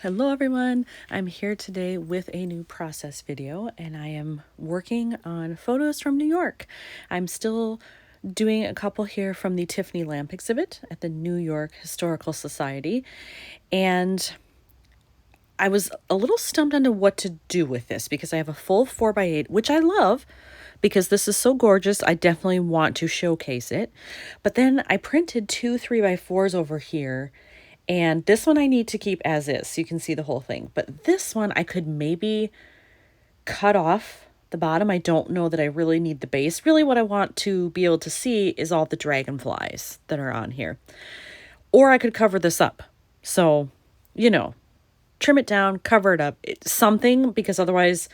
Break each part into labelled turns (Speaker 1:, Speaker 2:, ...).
Speaker 1: Hello everyone, I'm here today with a new process video and I am working on photos from New York. I'm still doing a couple here from the Tiffany lamp exhibit at the New York Historical Society, and I was a little stumped onto what to do with this because I have a full 4x8, which I love because this is so gorgeous. I definitely want to showcase it. But then I printed two 3x4s over here, and this one I need to keep as is so you can see the whole thing. But this one I could maybe cut off the bottom. I don't know that I really need the base. Really what I want to be able to see is all the dragonflies that are on here. Or I could cover this up. So, trim it down, cover it up. It's something, because otherwise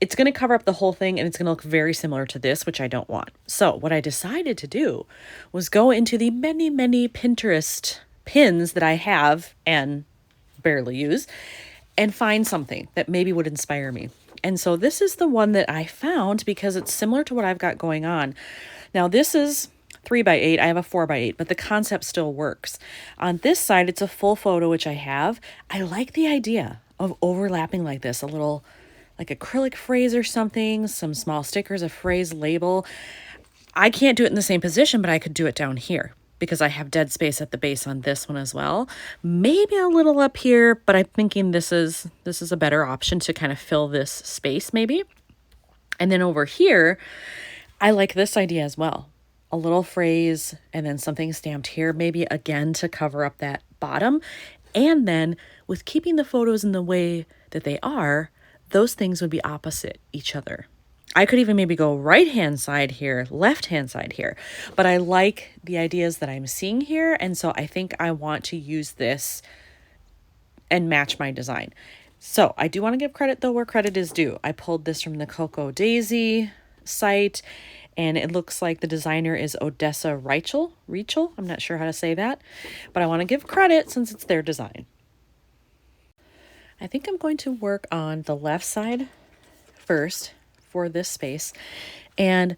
Speaker 1: it's going to cover up the whole thing and it's going to look very similar to this, which I don't want. So what I decided to do was go into the many, many Pinterest pins that I have and barely use and find something that maybe would inspire me. And so this is the one that I found because it's similar to what I've got going on. Now this is 3x8. I have a 4x8, but the concept still works. On this side, it's a full photo, which I have. I like the idea of overlapping like this, a little like acrylic phrase or something, some small stickers, a phrase label. I can't do it in the same position, but I could do it down here because I have dead space at the base on this one as well. Maybe a little up here, but I'm thinking this is a better option to kind of fill this space maybe. And then over here, I like this idea as well. A little phrase and then something stamped here, maybe again to cover up that bottom. And then with keeping the photos in the way that they are, those things would be opposite each other. I could even maybe go right-hand side here, left-hand side here, but I like the ideas that I'm seeing here. And so I think I want to use this and match my design. So I do want to give credit though where credit is due. I pulled this from the Coco Daisy site, and it looks like the designer is Odessa Reichel. I'm not sure how to say that, but I want to give credit since it's their design. I think I'm going to work on the left side first for this space. And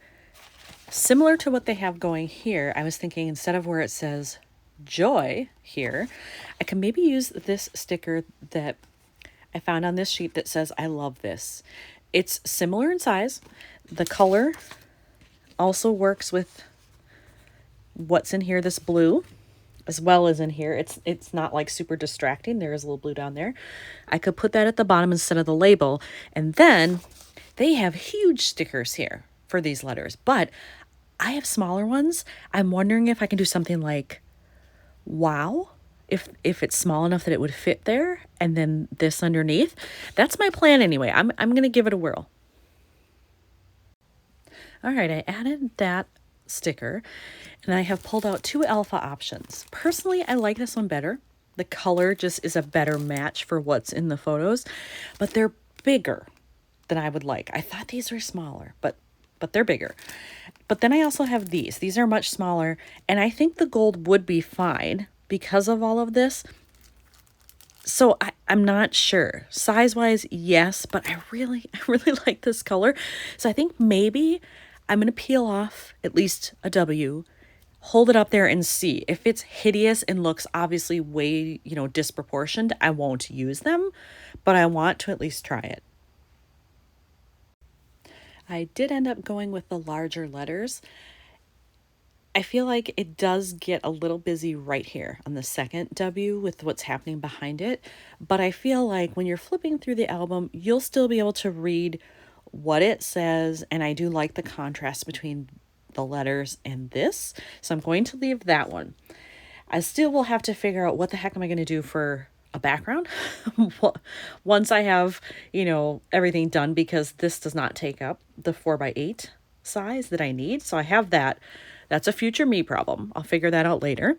Speaker 1: similar to what they have going here, I was thinking instead of where it says joy here, I can maybe use this sticker that I found on this sheet that says I love this. It's similar in size. The color also works with what's in here, this blue, as well as in here. It's not like super distracting. There is a little blue down there. I could put that at the bottom instead of the label. And then they have huge stickers here for these letters, but I have smaller ones. I'm wondering if I can do something like wow, if it's small enough that it would fit there, and then this underneath. That's my plan anyway. I'm going to give it a whirl. All right, I added that sticker and I have pulled out two alpha options. Personally, I like this one better. The color just is a better match for what's in the photos, but they're bigger than I would like. I thought these were smaller, but they're bigger. But then I also have these. These are much smaller, and I think the gold would be fine because of all of this. So I'm not sure. Size-wise, yes, but I really like this color. So I think maybe I'm going to peel off at least a W, hold it up there and see. If it's hideous and looks obviously way, disproportioned, I won't use them, but I want to at least try it. I did end up going with the larger letters. I feel like it does get a little busy right here on the second W with what's happening behind it. But I feel like when you're flipping through the album, you'll still be able to read what it says. And I do like the contrast between the letters and this. So I'm going to leave that one. I still will have to figure out what the heck am I going to do for a background once I have, everything done, because this does not take up the 4x8 size that I need. So I have that. That's a future me problem. I'll figure that out later.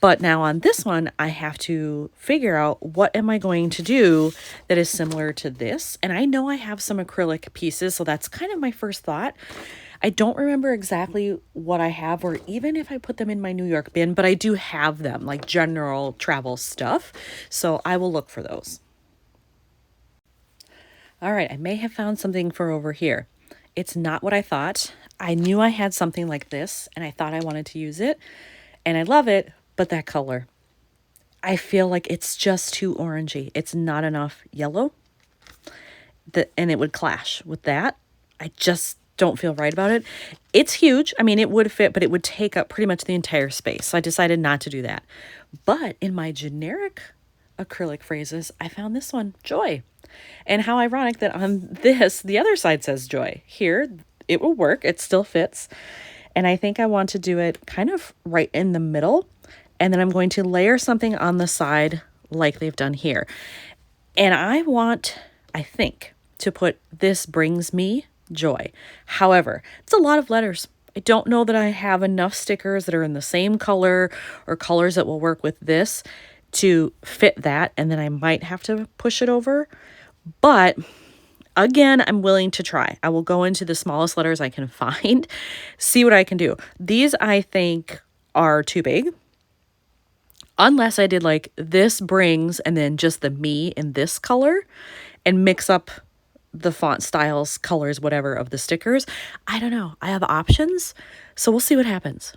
Speaker 1: But now on this one, I have to figure out what am I going to do that is similar to this. And I know I have some acrylic pieces, so that's kind of my first thought. I don't remember exactly what I have, or even if I put them in my New York bin, but I do have them, like general travel stuff. So I will look for those. All right, I may have found something for over here. It's not what I thought. I knew I had something like this and I thought I wanted to use it and I love it, but that color, I feel like it's just too orangey. It's not enough yellow. And it would clash with that. I just don't feel right about it. It's huge. I mean, it would fit, but it would take up pretty much the entire space. So I decided not to do that. But in my generic acrylic phrases, I found this one, Joy. And how ironic that on this, the other side says Joy. Here, it will work. It still fits. And I think I want to do it kind of right in the middle. And then I'm going to layer something on the side like they've done here. And I think, to put "This brings me joy." However, it's a lot of letters. I don't know that I have enough stickers that are in the same color or colors that will work with this to fit that. And then I might have to push it over. But again, I'm willing to try. I will go into the smallest letters I can find, see what I can do. These, I think, are too big. Unless I did like "This brings" and then just the "me" in this color and mix up the font styles, colors, whatever of the stickers. I don't know. I have options. So we'll see what happens.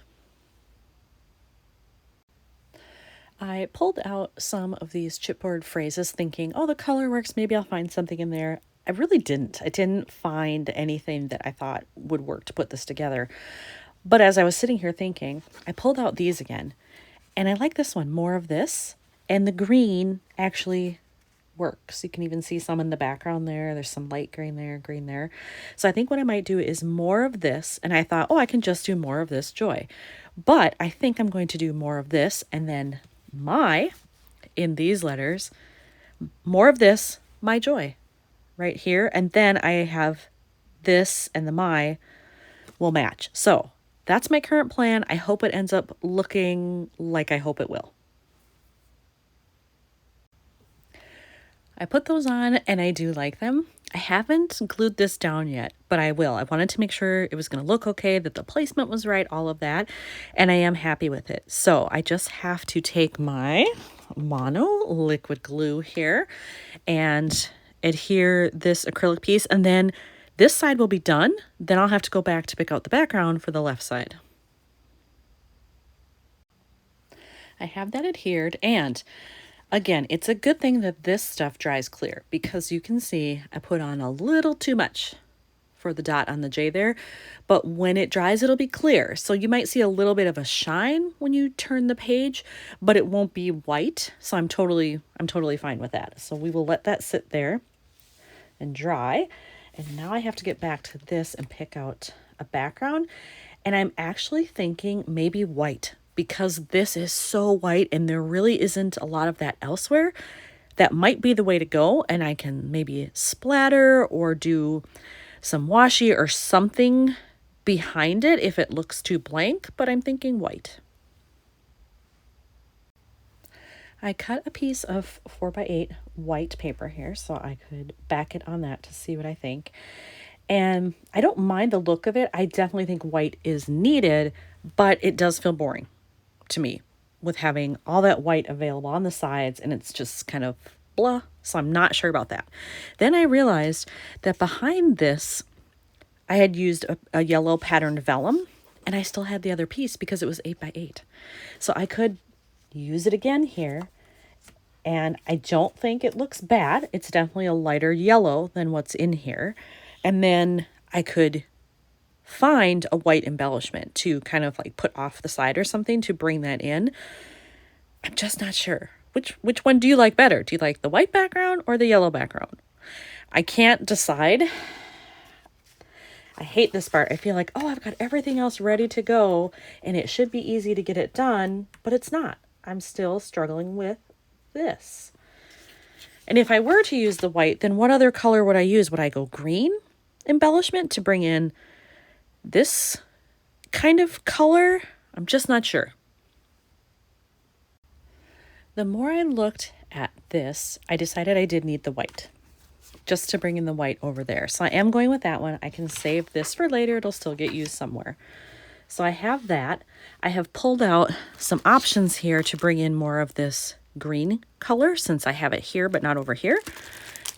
Speaker 1: I pulled out some of these chipboard phrases thinking, oh, the color works. Maybe I'll find something in there. I really didn't. I didn't find anything that I thought would work to put this together. But as I was sitting here thinking, I pulled out these again. And I like this one, more of this. And the green actually works. You can even see some in the background there. There's some light green there, green there. So I think what I might do is more of this. And I thought, oh, I can just do more of this Joy. But I think I'm going to do more of this and then my, in these letters, more of this, my joy, right here. And then I have this and the my will match. So that's my current plan. I hope it ends up looking like I hope it will. I put those on and I do like them. I haven't glued this down yet, but I will. I wanted to make sure it was going to look okay, that the placement was right, all of that, and I am happy with it. So I just have to take my mono liquid glue here and adhere this acrylic piece, and then this side will be done. Then I'll have to go back to pick out the background for the left side. I have that adhered, and again, it's a good thing that this stuff dries clear because you can see I put on a little too much for the dot on the J there, but when it dries, it'll be clear. So you might see a little bit of a shine when you turn the page, but it won't be white. So I'm totally fine with that. So we will let that sit there and dry. And now I have to get back to this and pick out a background. And I'm actually thinking maybe white, because this is so white and there really isn't a lot of that elsewhere. That might be the way to go, and I can maybe splatter or do some washi or something behind it if it looks too blank, but I'm thinking white. I cut a piece of 4x8 white paper here so I could back it on that to see what I think. And I don't mind the look of it. I definitely think white is needed, but it does feel boring to me with having all that white available on the sides, and it's just kind of blah. So I'm not sure about that. Then I realized that behind this, I had used a yellow patterned vellum, and I still had the other piece because it was 8x8. So I could use it again here, and I don't think it looks bad. It's definitely a lighter yellow than what's in here. And then I could find a white embellishment to kind of like put off the side or something to bring that in. I'm just not sure. Which one do you like better? Do you like the white background or the yellow background? I can't decide. I hate this part. I feel like, oh, I've got everything else ready to go and it should be easy to get it done, but it's not. I'm still struggling with this. And if I were to use the white, then what other color would I use? Would I go green embellishment to bring in this kind of color? I'm just not sure. The more I looked at this, I decided I did need the white, just to bring in the white over there. So I am going with that one. I can save this for later. It'll still get used somewhere. So I have that. I have pulled out some options here to bring in more of this green color since I have it here, but not over here.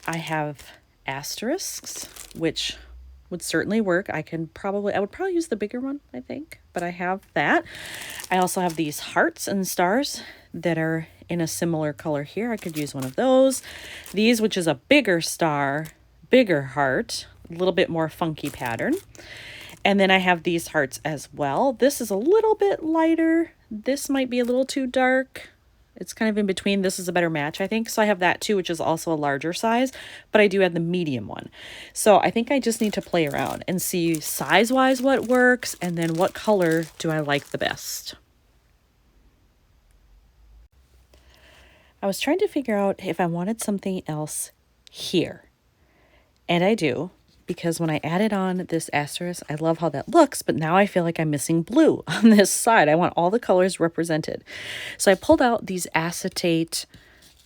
Speaker 1: I have asterisks, which would certainly work. I would probably use the bigger one, I think, but I have that. I also have these hearts and stars that are in a similar color here. I could use one of those. These, which is a bigger star, bigger heart, a little bit more funky pattern. And then I have these hearts as well. This is a little bit lighter. This might be a little too dark. It's kind of in between. This is a better match, I think. So I have that too, which is also a larger size, but I do have the medium one. So I think I just need to play around and see size-wise what works, and then what color do I like the best. I was trying to figure out if I wanted something else here. And I do, because when I added on this asterisk, I love how that looks, but now I feel like I'm missing blue on this side. I want all the colors represented. So I pulled out these acetate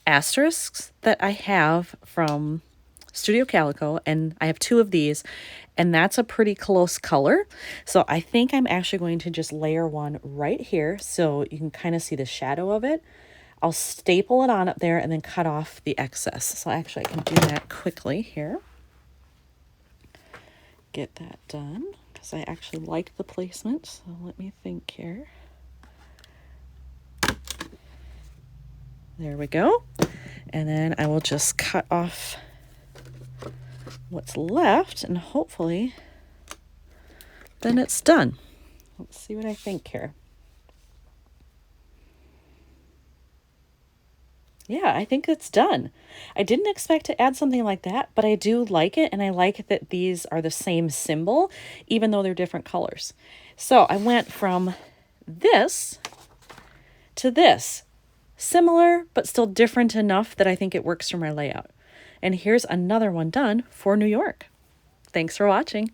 Speaker 1: asterisks that I have from Studio Calico, and I have 2 of these, and that's a pretty close color. So I think I'm actually going to just layer one right here so you can kind of see the shadow of it. I'll staple it on up there and then cut off the excess. So actually I can do that quickly here. Get that done because I actually like the placement. So let me think here. There we go. And then I will just cut off what's left, and hopefully then it's done. Let's see what I think here. Yeah, I think it's done. I didn't expect to add something like that, but I do like it, and I like that these are the same symbol, even though they're different colors. So I went from this to this. Similar, but still different enough that I think it works for my layout. And here's another one done for New York. Thanks for watching.